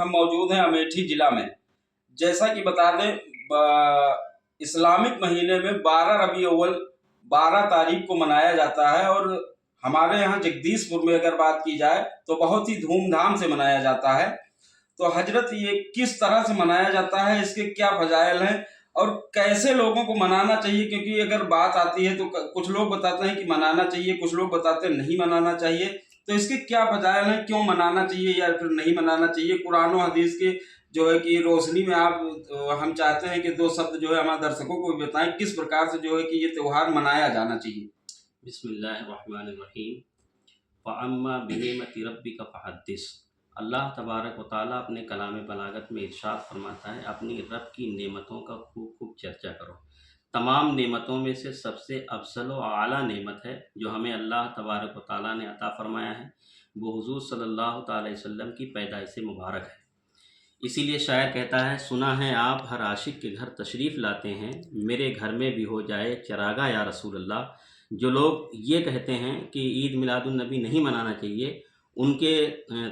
हम मौजूद हैं अमेठी ज़िला में। जैसा कि बता दें, इस्लामिक महीने में 12 रबी अव्वल 12 तारीख को मनाया जाता है और हमारे यहाँ जगदीशपुर में अगर बात की जाए तो बहुत ही धूमधाम से मनाया जाता है। तो हजरत, ये किस तरह से मनाया जाता है, इसके क्या फजाइल हैं और कैसे लोगों को मनाना चाहिए? क्योंकि अगर बात आती है तो कुछ लोग बताते हैं कि मनाना चाहिए, कुछ लोग बताते हैं नहीं मनाना चाहिए। तो इसके क्या फजाइल हैं, क्यों मनाना चाहिए या फिर नहीं मनाना चाहिए? कुरान और हदीस के जो है कि रोशनी में आप हम चाहते हैं कि 2 शब्द जो है हमारे दर्शकों को भी बताएं, किस प्रकार से जो है कि ये त्यौहार मनाया जाना चाहिए। बिस्मिल्लाहिर्रहमानिर्रहीम। फ़अम्मा बिनिअमति रब्बिका फ़हद्दिस। अल्लाह तबारक व तआला अपने कलाम बलागत में इरशाद फरमाता है, अपनी रब की नेमतों का खूब खूब चर्चा करो। तमाम नेमतों में से सबसे अफजल व आला नेमत है जो हमें अल्लाह तबारक व तआला ने अता फरमाया है, वो हुज़ूर सल्लल्लाहु अलैहि वसल्लम की पैदाइश मुबारक है। इसीलिए शायर कहता है, सुना है आप हर आशिक के घर तशरीफ़ लाते हैं, मेरे घर में भी हो जाए चरागा या रसूल अल्लाह। जो लोग ये कहते हैं कि ईद मिलादुन नबी नहीं मनाना चाहिए, उनके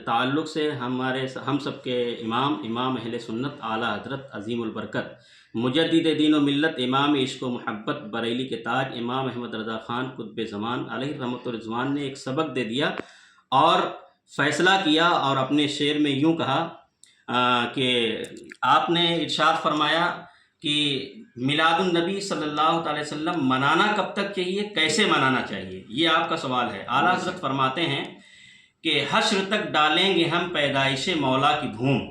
ताल्लुक़ से हम सब के इमाम अहले सुन्नत आला हज़रत अज़ीमुल बरकत मुजद्दिद दीन व मिल्लत इमाम इश्क़ व मोहब्बत बरेली के ताज इमाम अहमद रज़ा ख़ान कुतुब ज़मान अलैहि रहमतुर रिज़वान ने एक सबक दे दिया और फ़ैसला किया और अपने शेर में यूँ कहा कि आपने इरशाद फरमाया कि मिलादुन नबी सल्लल्लाहु अलैहि वसल्लम मनाना कब तक चाहिए, कैसे मनाना चाहिए, ये आपका सवाल है। आला हज़रत फरमाते हैं कि हश्र तक डालेंगे हम पैदाइश मौला की धूम,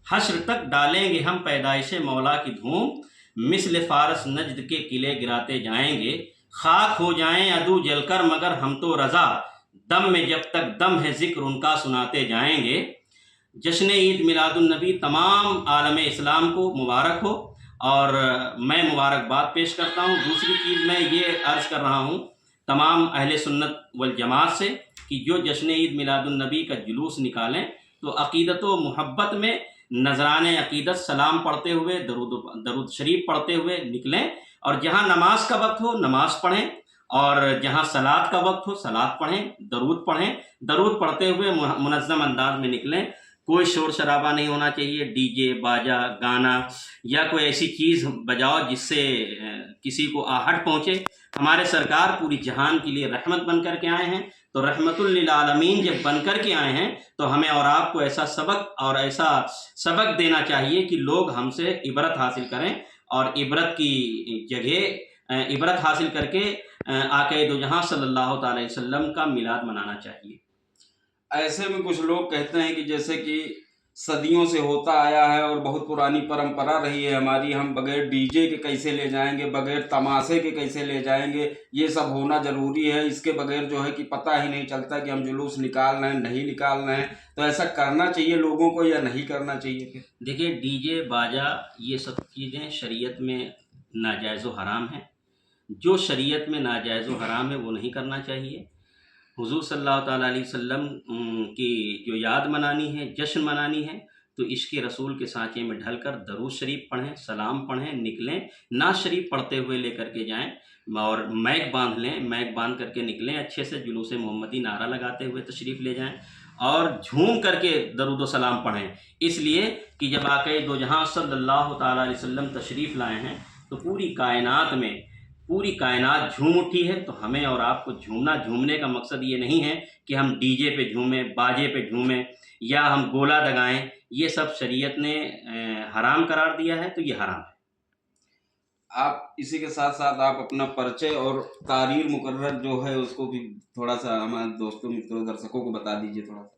हश्र तक डालेंगे हम पैदाइश मौला की धूम, मिस्ल फ़ारस नजद के किले गिराते जाएंगे, खाक हो जाएं अदू जलकर मगर हम तो रज़ा, दम में जब तक दम है ज़िक्र उनका सुनाते जाएंगे। जश्न ईद मिलादुन नबी तमाम आलम इस्लाम को मुबारक हो और मैं मुबारकबाद पेश करता हूँ। दूसरी चीज़ मैं ये अर्ज़ कर रहा हूँ तमाम अहले सुन्नत वल जमात से कि जो जश्न ईद मिलादुन नबी का जुलूस निकालें तो अक़ीदत व मुहब्बत में नजराने अक़ीदत सलाम पढ़ते हुए दरूद शरीफ पढ़ते हुए निकलें, और जहाँ नमाज का वक्त हो नमाज पढ़ें और जहाँ सलात का वक्त हो सलात पढ़ें, दरूद पढ़ते हुए मुनज़्ज़म अंदाज में निकलें। कोई शोर शराबा नहीं होना चाहिए, डीजे बाजा गाना या कोई ऐसी चीज़ बजाओ जिससे किसी को आहट पहुँचे। हमारे सरकार पूरी जहान के लिए रहमत बन कर के आए हैं, तो रहमतुल लिल आलमीन जब बन कर के आए हैं तो हमें और आपको ऐसा सबक देना चाहिए कि लोग हमसे इबरत हासिल करें और इबरत की जगह इबरत हासिल करके आक़ाए दो जहां सल्लल्लाहु अलैहि वसल्लम का मिलाद मनाना चाहिए। ऐसे में कुछ लोग कहते हैं कि जैसे कि सदियों से होता आया है और बहुत पुरानी परंपरा रही है हमारी, हम बगैर डीजे के कैसे ले जाएंगे, बगैर तमाशे के कैसे ले जाएंगे, ये सब होना ज़रूरी है, इसके बगैर जो है कि पता ही नहीं चलता कि हम जुलूस निकाल रहे हैं नहीं निकाल रहे हैं। तो ऐसा करना चाहिए लोगों को या नहीं करना चाहिए? फिर देखिए, डीजे बाजा ये सब चीज़ें शरीयत में नाजायज़ व हराम हैं। जो शरीयत में नाजायज़ व हराम है वो नहीं करना चाहिए। हुज़ूर सल्लल्लाहु ताला अलैहि वसल्लम की जो याद मनानी है, जश्न मनानी है, तो इश्क़ रसूल के सांचे में ढलकर दरूद शरीफ पढ़ें, सलाम पढ़ें, निकलें, नात शरीफ पढ़ते हुए लेकर के जाएं और मैक बांध लें, मैक बांध करके निकलें, अच्छे से जुलूस मोहम्मदी नारा लगाते हुए तशरीफ़ ले जाएं और झूम करके दरूद व सलाम पढ़ें। इसलिए कि जब आक़ाए दो जहां सल्लल्लाहु ताला अलैहि वसल्लम तशरीफ़ लाए हैं तो पूरी कायनात झूम उठी है। तो हमें और आपको झूमने का मकसद ये नहीं है कि हम डीजे पे झूमें, बाजे पे झूमें या हम गोला दगाएं, ये सब शरीयत ने हराम करार दिया है, तो ये हराम है। आप इसी के साथ साथ आप अपना परिचय और तारीर मुकर्रर जो है उसको भी थोड़ा सा हमारे दोस्तों मित्रों दर्शकों को बता दीजिए। थोड़ा सा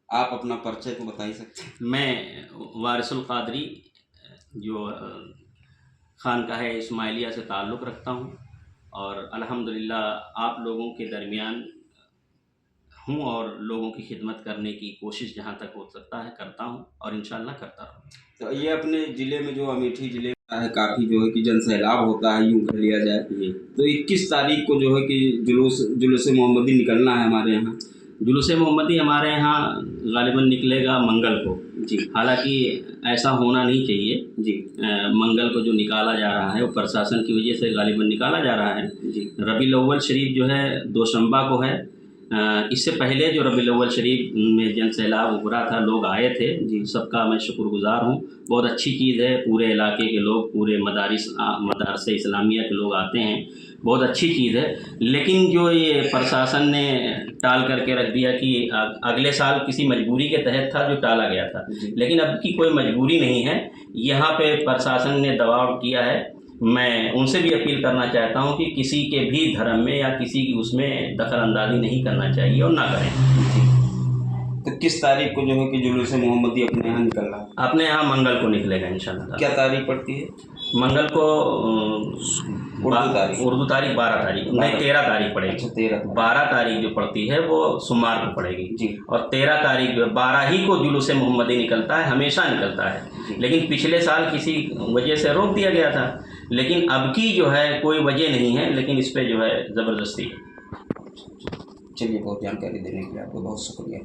आप अपना परिचय को बता ही सकते हैं। मैं वारिसुल क़ादरी जो खानकाह इस्माइलिया से ताल्लुक़ रखता हूँ और अल्हम्दुलिल्लाह आप लोगों के दरमियान हूँ और लोगों की खिदमत करने की कोशिश जहाँ तक हो सकता है करता हूँ और इंशाअल्लाह करता रहूँ। तो ये अपने ज़िले में जो अमेठी ज़िले में है काफ़ी जो है कि जन सैलाब होता है, यूँ कह लिया जाए, तो 21 तारीख को जो है कि जुलूस मोहम्मदी निकलना है हमारे यहाँ। जुलूस मोहम्मदी हमारे यहाँ ग़ालिबन निकलेगा मंगल को जी, हालांकि ऐसा होना नहीं चाहिए जी। मंगल को जो निकाला जा रहा है वो प्रशासन की वजह से ग़ालिबन निकाला जा रहा है जी। रबीउल अव्वल शरीफ जो है दोशंबा को है, इससे पहले जो रबीउल अव्वल शरीफ में जन सैलाब उभरा था, लोग आए थे जी, सबका मैं शुक्रगुजार हूँ। बहुत अच्छी चीज़ है, पूरे इलाके के लोग, पूरे मदारसे इस्लामिया के लोग आते हैं, बहुत अच्छी चीज़ है। लेकिन जो ये प्रशासन ने टाल करके रख दिया कि अगले साल किसी मजबूरी के तहत था जो टाला गया था, लेकिन अब की कोई मजबूरी नहीं है। यहाँ पे प्रशासन ने दबाव किया है। मैं उनसे भी अपील करना चाहता हूँ कि किसी के भी धर्म में या किसी की उसमें दखल अंदाजी नहीं करना चाहिए और ना करें। तो किस तारीख को जो है कि जुलूस मोहम्मदी अपने यहाँ निकल रहा है? अपने यहाँ मंगल को निकलेगा इंशाल्लाह। क्या तारीख पड़ती है? मंगल को उर्दू तारीख 12 तारीख नहीं, 13 तारीख पड़ेगी। अच्छा, 13। 12 तारीख जो पड़ती है वो सोमवार को पड़ेगी जी। और 13 तारीख जो 12 ही को जुलूस मोहम्मदी निकलता है, हमेशा निकलता है। लेकिन पिछले साल किसी वजह से रोक दिया गया था, लेकिन अब की जो है कोई वजह नहीं है, लेकिन इस पर जो है ज़बरदस्ती है। चलिए, बहुत जानकारी देने के लिए आपको बहुत शुक्रिया।